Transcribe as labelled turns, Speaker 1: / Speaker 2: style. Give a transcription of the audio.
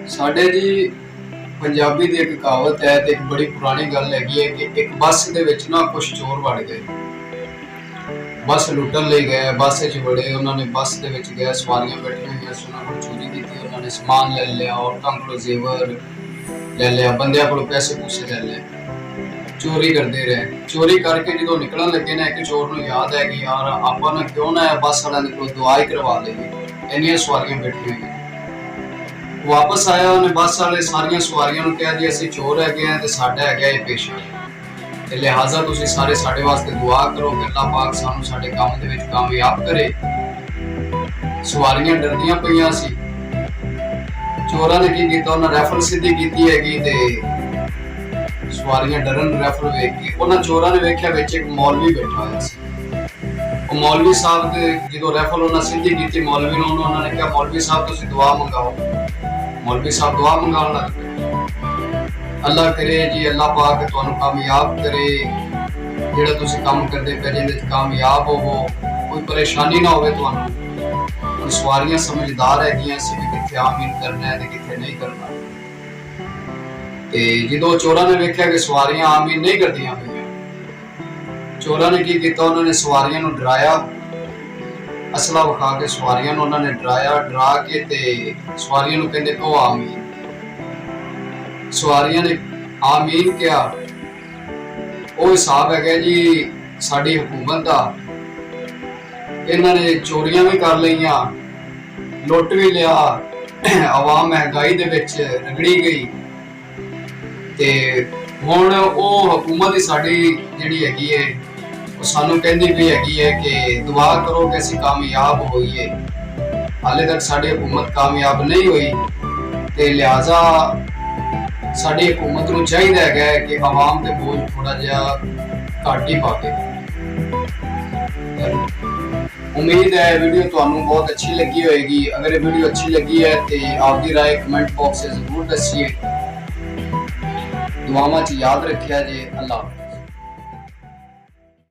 Speaker 1: ਸਾਡੇ ਜੀ ਪੰਜਾਬੀ ਦੀ ਇੱਕ ਕਹਾਵਤ ਹੈ ਤੇ ਇੱਕ ਬੜੀ ਪੁਰਾਣੀ ਗੱਲ ਹੈਗੀ ਹੈ ਕਿ ਇੱਕ ਬੱਸ ਦੇ ਵਿੱਚ ਨਾ ਕੁਝ ਚੋਰ ਵੜ ਗਏ। ਬੱਸ ਲੁੱਟਣ ਲਈ ਗਏ, ਬੱਸ 'ਚ ਵੜੇ, ਉਹਨਾਂ ਨੇ ਬੱਸ ਦੇ ਵਿੱਚ ਗਏ, ਸਵਾਰੀਆਂ ਬੈਠੀਆਂ ਹੋਈਆਂ ਸੀ, ਉਹਨਾਂ ਕੋਲ ਚੋਰੀ ਕੀਤੀ, ਉਹਨਾਂ ਨੇ ਸਮਾਨ ਲੈ ਲਿਆ, ਔਰਤਾਂ ਕੋਲੋਂ ਜ਼ੇਵਰ ਲੈ ਲਿਆ, ਬੰਦਿਆਂ ਕੋਲੋਂ ਪੈਸੇ ਪੂਸੇ ਲੈ ਲਏ, ਚੋਰੀ ਕਰਦੇ ਰਹੇ। ਚੋਰੀ ਕਰਕੇ ਜਦੋਂ ਨਿਕਲਣ ਲੱਗੇ ਨਾ, ਇੱਕ ਚੋਰ ਨੂੰ ਯਾਦ ਹੈ ਕਿ ਯਾਰ ਆਪਾਂ ਨਾ ਕਿਉਂ ਨਾ ਬੱਸ ਵਾਲਿਆਂ ਦੇ ਕੋਲ ਦੁਆ ਹੀ ਕਰਵਾ ਲਈਏ, ਇੰਨੀਆਂ ਸਵਾਰੀਆਂ ਬੈਠੀਆਂ ਹੋਈਆਂ। ਵਾਪਸ ਆਇਆ, ਉਹਨੇ ਬੱਸ ਵਾਲੇ ਸਾਰੀਆਂ ਸਵਾਰੀਆਂ ਨੂੰ ਕਿਹਾ ਜੀ ਅਸੀਂ ਚੋਰ ਹੈਗੇ ਆ ਤੇ ਸਾਡਾ ਹੈਗਾ ਇਹ ਪੇਸ਼ਾ, ਤੇ ਲਿਹਾਜ਼ਾ ਤੁਸੀਂ ਸਾਰੇ ਸਾਡੇ ਵਾਸਤੇ ਦੁਆ ਕਰੋ ਕਿ ਅੱਲਾਹ ਪਾਕ ਸਾਨੂੰ ਸਾਡੇ ਕੰਮ ਦੇ ਵਿੱਚ ਕਾਮਯਾਬ ਕਰੇ। ਸਵਾਰੀਆਂ ਡਰਦੀਆਂ ਪਈਆਂ ਸੀ। ਚੋਰਾਂ ਨੇ ਕੀ ਕੀਤਾ, ਉਹਨਾਂ ਰੈਫਲ ਸਿੱਧੀ ਕੀਤੀ ਹੈਗੀ ਤੇ ਸਵਾਰੀਆਂ ਡਰਨ ਰੈਫਲ ਵੇਖ ਕੇ। ਉਹਨਾਂ ਚੋਰਾਂ ਨੇ ਵੇਖਿਆ ਵਿੱਚ ਇੱਕ ਮੌਲਵੀ ਬੈਠਾ ਹੋਇਆ ਸੀ। ਉਹ ਮੌਲਵੀ ਸਾਹਿਬ ਦੇ ਜਦੋਂ ਰੈਫਲ ਉਹਨਾਂ ਸਿੱਧੀ ਕੀਤੀ ਮੌਲਵੀ ਨੂੰ, ਉਹਨਾਂ ਨੇ ਕਿਹਾ ਮੌਲਵੀ ਸਾਹਿਬ ਤੁਸੀਂ ਦੁਆ ਮੰਗਾਓ। मौलवी साहब दुआ मंगाने लगे, अल्लाह करे जी अल्लाह पाक तुहानू कामयाब करे, जेड़ा तुसी काम करदे पे जिंदे च कामयाब होवो, कोई परेशानी ना होवे तुहानू। हुण सवारियां समझदार हैगियां सी कि किथे आमीन करना है ते किथे नहीं करना। ते जदों चोरां ने वेख्या कि सवारियां आमीन नहीं करदियां पईयां, चोरां ने की कीता, उन्हां ने सवारियां नू डराया, असला विखा के सवारियां नू उन्होंने डराया। डरा के ते सवारियां नू कहंदे कहो आमीन। सवारियां ने आमीन किया। वो हिसाब है जी साडी हुकूमत दा, इन्हां ने चोरियां भी कर लईयां, लुट भी लिया, आवाम महंगाई दे विच रगड़ी गई ते हुण वो हुकूमत ही साडी जिहड़ी हैगी है सानू कहंदी भी हैगी है कि दुआ करो कि असीं कामयाब होइए। हाले तक साडी हुकूमत कामयाब नहीं हुई ते लिहाजा साडी हुकूमत नूं चाहीदा है कि आवाम दे बोझ थोड़ा जिहा घट ही पावे। उम्मीद है वीडियो तुहानू बहुत अच्छी लगी होएगी। अगर ये वीडियो अच्छी लगी है तो आपकी राय कमेंट बॉक्स से जरूर दसिए। दुआवां च याद रखिया जे। अल्लाह।